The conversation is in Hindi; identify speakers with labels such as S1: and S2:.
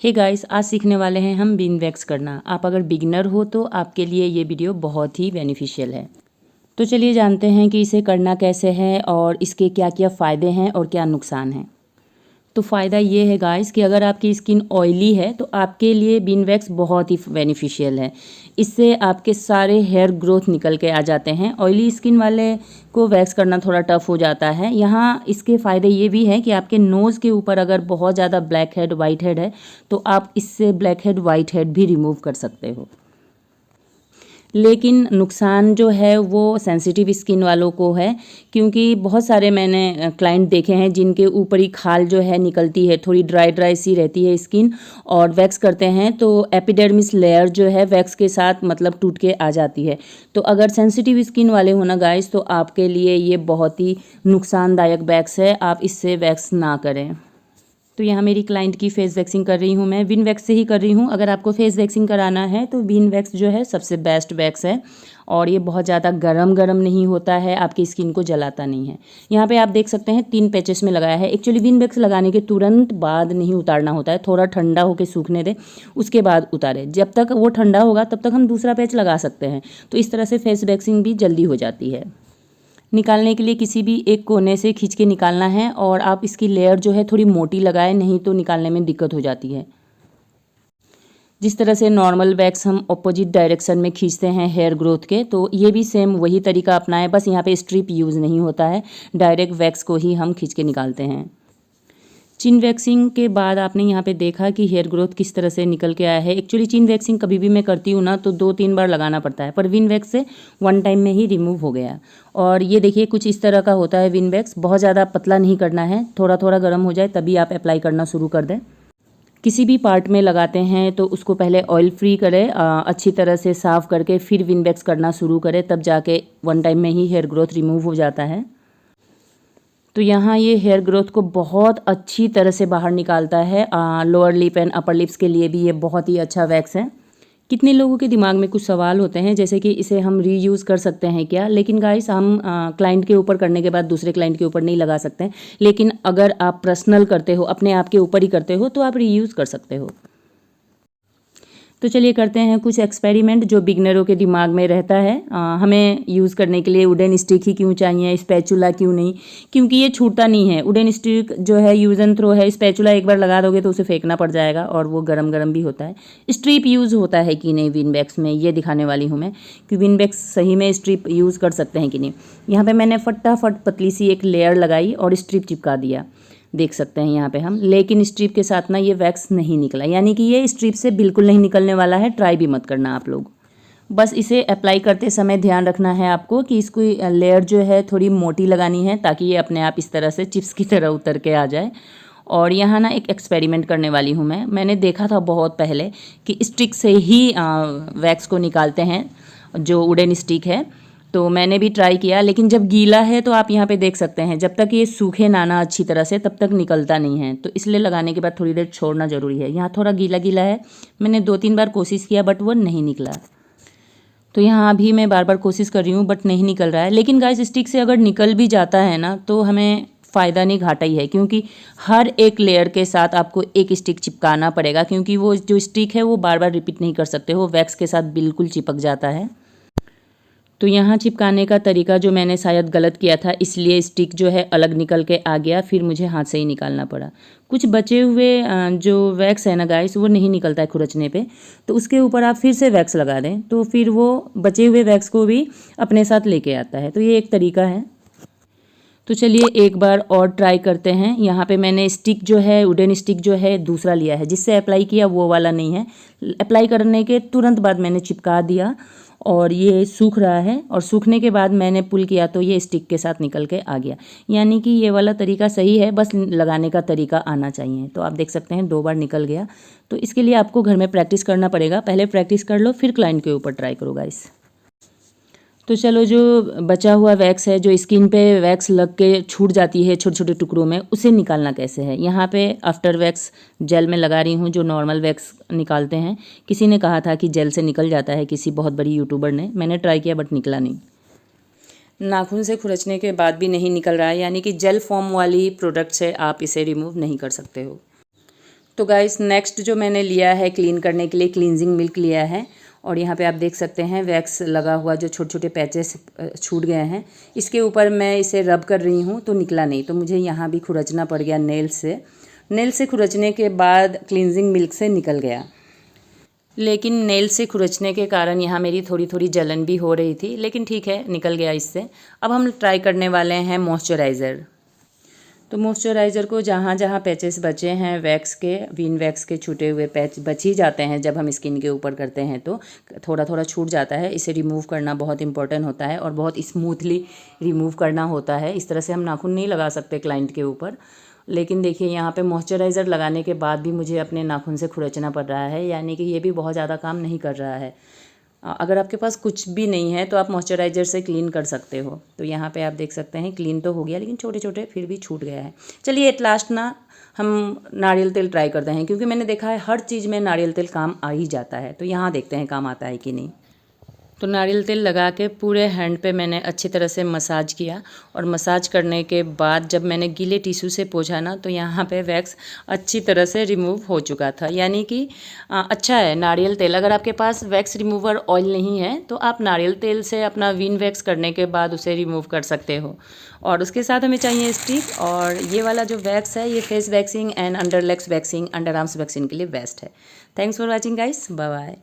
S1: हे गाइस, आज सीखने वाले हैं हम बीन वैक्स करना। आप अगर बिगिनर हो तो आपके लिए ये वीडियो बहुत ही बेनिफिशियल है। तो चलिए जानते हैं कि इसे करना कैसे है और इसके क्या क्या फ़ायदे हैं और क्या नुकसान हैं। तो फ़ायदा ये है गाइस कि अगर आपकी स्किन ऑयली है तो आपके लिए बीन वैक्स बहुत ही बेनिफिशियल है। इससे आपके सारे हेयर ग्रोथ निकल के आ जाते हैं। ऑयली स्किन वाले को वैक्स करना थोड़ा टफ हो जाता है। यहाँ इसके फ़ायदे ये भी हैं कि आपके नोज़ के ऊपर अगर बहुत ज़्यादा ब्लैक हेड वाइट हेड है तो आप इससे ब्लैक हेड वाइट हेड भी रिमूव कर सकते हो। लेकिन नुकसान जो है वो सेंसिटिव स्किन वालों को है, क्योंकि बहुत सारे मैंने क्लाइंट देखे हैं जिनके ऊपर ही खाल जो है निकलती है, थोड़ी ड्राई ड्राई सी रहती है स्किन, और वैक्स करते हैं तो एपिडर्मिस लेयर जो है वैक्स के साथ मतलब टूट के आ जाती है। तो अगर सेंसिटिव स्किन वाले हो ना गाइस, तो आपके लिए ये बहुत ही नुकसानदायक वैक्स है, आप इससे वैक्स ना करें। तो यहाँ मेरी क्लाइंट की फेस वैक्सिंग कर रही हूँ, मैं विन वैक्स से ही कर रही हूँ। अगर आपको फेस वैक्सिंग कराना है तो विन वैक्स जो है सबसे बेस्ट वैक्स है, और ये बहुत ज़्यादा गरम नहीं होता है, आपकी स्किन को जलाता नहीं है। यहाँ पे आप देख सकते हैं 3 पैचेस में लगाया है। एक्चुअली विन वैक्स लगाने के तुरंत बाद नहीं उतारना होता है, थोड़ा ठंडा होकर सूखने दें, उसके बाद उतारे। जब तक वो ठंडा होगा तब तक हम दूसरा पैच लगा सकते हैं। तो इस तरह से फेस वैक्सिंग भी जल्दी हो जाती है। निकालने के लिए किसी भी एक कोने से खींच के निकालना है, और आप इसकी लेयर जो है थोड़ी मोटी लगाएं, नहीं तो निकालने में दिक्कत हो जाती है। जिस तरह से नॉर्मल वैक्स हम ऑपोजिट डायरेक्शन में खींचते हैं हेयर ग्रोथ के, तो ये भी सेम वही तरीका अपनाएं, बस यहाँ पे स्ट्रिप यूज़ नहीं होता है, डायरेक्ट वैक्स को ही हम खींच के निकालते हैं। चिन वैक्सिंग के बाद आपने यहाँ पे देखा कि हेयर ग्रोथ किस तरह से निकल के आया है। एक्चुअली चिन वैक्सिंग कभी भी मैं करती हूँ ना तो 2-3 बार लगाना पड़ता है, पर विन वैक्स से 1 टाइम में ही रिमूव हो गया। और ये देखिए कुछ इस तरह का होता है विन वैक्स। बहुत ज़्यादा पतला नहीं करना है, थोड़ा थोड़ा गर्म हो जाए तभी आप अप्लाई करना शुरू कर दें। किसी भी पार्ट में लगाते हैं तो उसको पहले ऑयल फ्री करें, अच्छी तरह से साफ़ करके फिर विन वैक्स करना शुरू करें, तब जाके 1 टाइम में ही हेयर ग्रोथ रिमूव हो जाता है। तो यहाँ ये हेयर ग्रोथ को बहुत अच्छी तरह से बाहर निकालता है। Lower lip and upper lips के लिए भी ये बहुत ही अच्छा वैक्स है। कितने लोगों के दिमाग में कुछ सवाल होते हैं, जैसे कि इसे हम रीयूज़ कर सकते हैं क्या? लेकिन गाइस, हम क्लाइंट के ऊपर करने के बाद दूसरे क्लाइंट के ऊपर नहीं लगा सकते हैं। लेकिन अगर आप पर्सनल करते हो, अपने आप के ऊपर ही करते हो, तो आप रीयूज़ कर सकते हो। तो चलिए करते हैं कुछ एक्सपेरिमेंट जो बिगनरों के दिमाग में रहता है। हमें यूज़ करने के लिए वुडन स्टिक ही क्यों चाहिए, स्पैचुला क्यों नहीं? क्योंकि ये छूटता नहीं है। वुडन स्टिक जो है यूज़ एंड थ्रो है, स्पैचुला एक बार लगा दोगे तो उसे फेंकना पड़ जाएगा, और वो गरम भी होता है। स्ट्रिप यूज़ होता है कि नहीं विन वैक्स में, ये दिखाने वाली हूँ मैं कि विन वैक्स सही में स्ट्रिप यूज़ कर सकते हैं कि नहीं। यहाँ पर मैंने फटाफट पतली सी एक लेयर लगाई और स्ट्रिप चिपका दिया, देख सकते हैं यहाँ पे हम। लेकिन स्ट्रिप के साथ ना ये वैक्स नहीं निकला, यानी कि ये स्ट्रिप से बिल्कुल नहीं निकलने वाला है। ट्राई भी मत करना आप लोग। बस इसे अप्लाई करते समय ध्यान रखना है आपको कि इसको लेयर जो है थोड़ी मोटी लगानी है, ताकि ये अपने आप इस तरह से चिप्स की तरह उतर के आ जाए। और यहाँ ना एक एक्सपेरिमेंट करने वाली हूँ मैंने देखा था बहुत पहले कि स्टिक से ही वैक्स को निकालते हैं, जो वुडन स्टिक है। तो मैंने भी ट्राई किया, लेकिन जब गीला है तो आप यहाँ पे देख सकते हैं, जब तक ये सूखे ना अच्छी तरह से तब तक निकलता नहीं है। तो इसलिए लगाने के बाद थोड़ी देर छोड़ना ज़रूरी है। यहाँ थोड़ा गीला गीला है, मैंने 2-3 बार कोशिश किया बट वो नहीं निकला। तो यहाँ अभी मैं बार बार कोशिश कर रही हूँ बट नहीं निकल रहा है। लेकिन गाइस, स्टिक से अगर निकल भी जाता है ना तो हमें फ़ायदा नहीं घाटा ही है, क्योंकि हर एक लेयर के साथ आपको एक स्टिक चिपकाना पड़ेगा, क्योंकि वो जो स्टिक है वो बार बार रिपीट नहीं कर सकते हो, वैक्स के साथ बिल्कुल चिपक जाता है। तो यहाँ चिपकाने का तरीका जो मैंने शायद गलत किया था, इसलिए स्टिक जो है अलग निकल के आ गया, फिर मुझे हाथ से ही निकालना पड़ा। कुछ बचे हुए जो वैक्स है ना गाइस, वो नहीं निकलता है खुरचने पे, तो उसके ऊपर आप फिर से वैक्स लगा दें तो फिर वो बचे हुए वैक्स को भी अपने साथ लेके आता है। तो ये एक तरीका है। तो चलिए एक बार और ट्राई करते हैं। यहाँ पे मैंने स्टिक जो है, वुडन स्टिक जो है दूसरा लिया है, जिससे अप्लाई किया वो वाला नहीं है। अप्लाई करने के तुरंत बाद मैंने चिपका दिया और ये सूख रहा है, और सूखने के बाद मैंने पुल किया तो ये स्टिक के साथ निकल के आ गया। यानी कि ये वाला तरीका सही है, बस लगाने का तरीका आना चाहिए। तो आप देख सकते हैं 2 बार निकल गया। तो इसके लिए आपको घर में प्रैक्टिस करना पड़ेगा। पहले प्रैक्टिस कर लो, फिर क्लाइंट के ऊपर ट्राई करो गाइस। तो चलो, जो बचा हुआ वैक्स है, जो स्किन पे वैक्स लग के छूट जाती है छोटे छोटे टुकड़ों में, उसे निकालना कैसे है। यहाँ पे आफ्टर वैक्स जेल में लगा रही हूँ, जो नॉर्मल वैक्स निकालते हैं। किसी ने कहा था कि जेल से निकल जाता है, किसी बहुत बड़ी यूट्यूबर ने। मैंने ट्राई किया बट निकला नहीं। नाखून से खुरचने के बाद भी नहीं निकल रहा है, यानी कि जेल फॉर्म वाली प्रोडक्ट से आप इसे रिमूव नहीं कर सकते हो। तो गाइस नेक्स्ट जो मैंने लिया है क्लीन करने के लिए, क्लींजिंग मिल्क लिया है। और यहाँ पे आप देख सकते हैं वैक्स लगा हुआ जो छोटे छोटे पैचेस छूट गए हैं, इसके ऊपर मैं इसे रब कर रही हूँ तो निकला नहीं, तो मुझे यहाँ भी खुरचना पड़ गया नेल से खुरचने के बाद क्लींजिंग मिल्क से निकल गया। लेकिन नेल से खुरचने के कारण यहाँ मेरी थोड़ी थोड़ी जलन भी हो रही थी, लेकिन ठीक है निकल गया इससे। अब हम ट्राई करने वाले हैं मॉइस्चराइज़र। तो मॉइस्चराइज़र को जहाँ जहाँ पैचेस बचे हैं वैक्स के, विन वैक्स के छूटे हुए पैच बच ही जाते हैं जब हम स्किन के ऊपर करते हैं तो थोड़ा थोड़ा छूट जाता है। इसे रिमूव करना बहुत इंपॉर्टेंट होता है और बहुत स्मूथली रिमूव करना होता है। इस तरह से हम नाखून नहीं लगा सकते क्लाइंट के ऊपर। लेकिन देखिए यहाँ पे मॉइस्चराइज़र लगाने के बाद भी मुझे अपने नाखून से खुरचना पड़ रहा है, यानी कि ये भी बहुत ज़्यादा काम नहीं कर रहा है। अगर आपके पास कुछ भी नहीं है तो आप मॉइस्चराइज़र से क्लीन कर सकते हो। तो यहाँ पे आप देख सकते हैं क्लीन तो हो गया, लेकिन छोटे छोटे फिर भी छूट गया है। चलिए एट लास्ट ना हम नारियल तेल ट्राई करते हैं, क्योंकि मैंने देखा है हर चीज़ में नारियल तेल काम आ ही जाता है। तो यहाँ देखते हैं काम आता है कि नहीं। तो नारियल तेल लगा के पूरे हैंड पे मैंने अच्छी तरह से मसाज किया, और मसाज करने के बाद जब मैंने गीले टिश्यू से पोंछा ना तो यहाँ पे वैक्स अच्छी तरह से रिमूव हो चुका था। यानी कि अच्छा है नारियल तेल। अगर आपके पास वैक्स रिमूवर ऑयल नहीं है तो आप नारियल तेल से अपना विन वैक्स करने के बाद उसे रिमूव कर सकते हो। और उसके साथ हमें चाहिए स्टिक, और ये वाला जो वैक्स है ये face waxing and under legs waxing, under arms waxing के लिए बेस्ट है। Thanks for watching guys, bye bye.